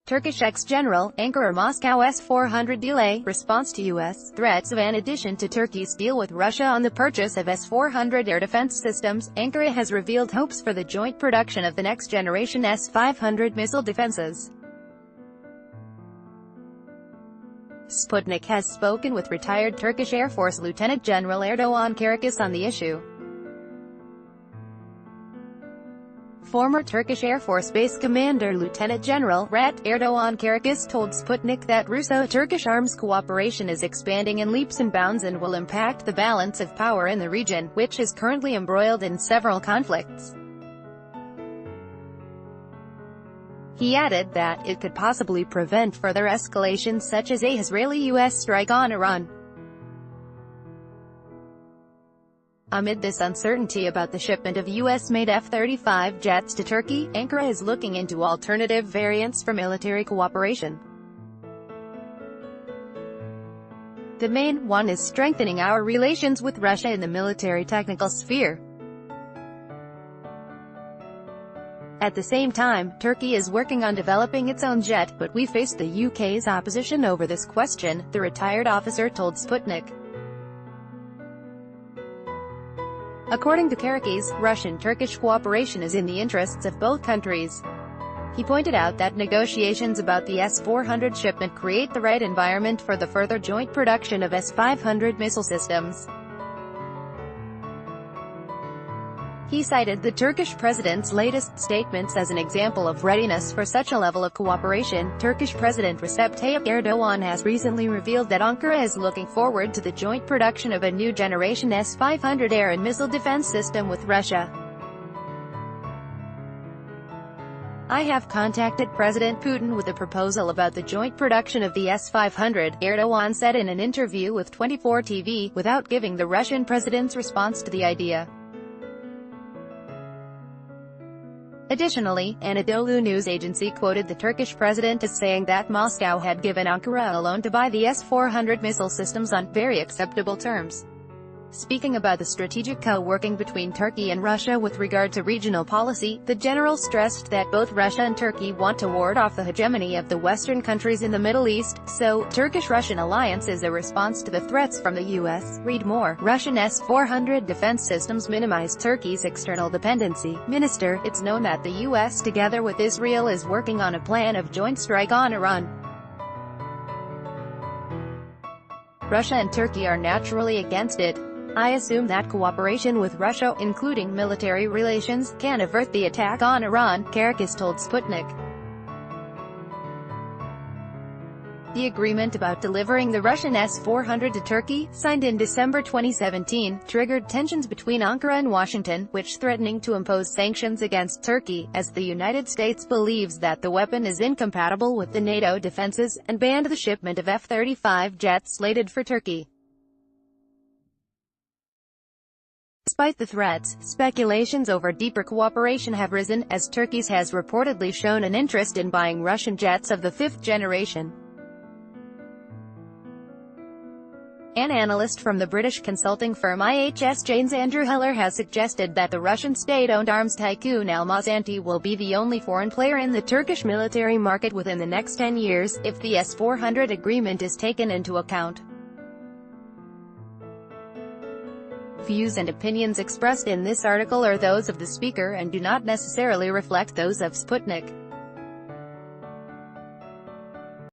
Turkish ex-general, Ankara-Moscow S-400 delay, response to U.S. threats of an addition to Turkey's deal with Russia on the purchase of S-400 air defense systems. Ankara has revealed hopes for the joint production of the next-generation S-500 missile defenses. Sputnik has spoken with retired Turkish Air Force Lieutenant General Erdoğan Karakas on the issue. Former Turkish Air Force Base Commander Lieutenant General Erdoğan Karakas told Sputnik that Russo-Turkish arms cooperation is expanding in leaps and bounds and will impact the balance of power in the region, which is currently embroiled in several conflicts. He added that it could possibly prevent further escalation such as a Israeli-US strike on Iran. Amid this uncertainty about the shipment of US-made F-35 jets to Turkey, Ankara is looking into alternative variants for military cooperation. The main one is strengthening our relations with Russia in the military-technical sphere. At the same time, Turkey is working on developing its own jet, but we face the UK's opposition over this question, the retired officer told Sputnik. According to Karakas, Russian-Turkish cooperation is in the interests of both countries. He pointed out that negotiations about the S-400 shipment create the right environment for the further joint production of S-500 missile systems. He cited the Turkish president's latest statements as an example of readiness for such a level of cooperation. Turkish President Recep Tayyip Erdoğan has recently revealed that Ankara is looking forward to the joint production of a new generation S-500 air and missile defense system with Russia. I have contacted President Putin with a proposal about the joint production of the S-500, Erdoğan said in an interview with 24 TV, without giving the Russian president's response to the idea. Additionally, Anadolu news agency quoted the Turkish president as saying that Moscow had given Ankara a loan to buy the S-400 missile systems on very acceptable terms. Speaking about the strategic co-working between Turkey and Russia with regard to regional policy, the general stressed that both Russia and Turkey want to ward off the hegemony of the Western countries in the Middle East, so, Turkish-Russian alliance is a response to the threats from the U.S. Read more. Russian S-400 defense systems minimize Turkey's external dependency. Minister, it's known that the U.S. together with Israel is working on a plan of joint strike on Iran. Russia and Turkey are naturally against it. I assume that cooperation with Russia, including military relations, can avert the attack on Iran, Karakas told Sputnik. The agreement about delivering the Russian S-400 to Turkey, signed in December 2017, triggered tensions between Ankara and Washington, which threatening to impose sanctions against Turkey, as the United States believes that the weapon is incompatible with the NATO defenses, and banned the shipment of F-35 jets slated for Turkey. Despite the threats, speculations over deeper cooperation have risen, as Turkey has reportedly shown an interest in buying Russian jets of the fifth generation. An analyst from the British consulting firm IHS Janes Andrew Heller has suggested that the Russian state-owned arms tycoon Almaz-Antey will be the only foreign player in the Turkish military market within the next 10 years, if the S-400 agreement is taken into account. Views and opinions expressed in this article are those of the speaker and do not necessarily reflect those of Sputnik.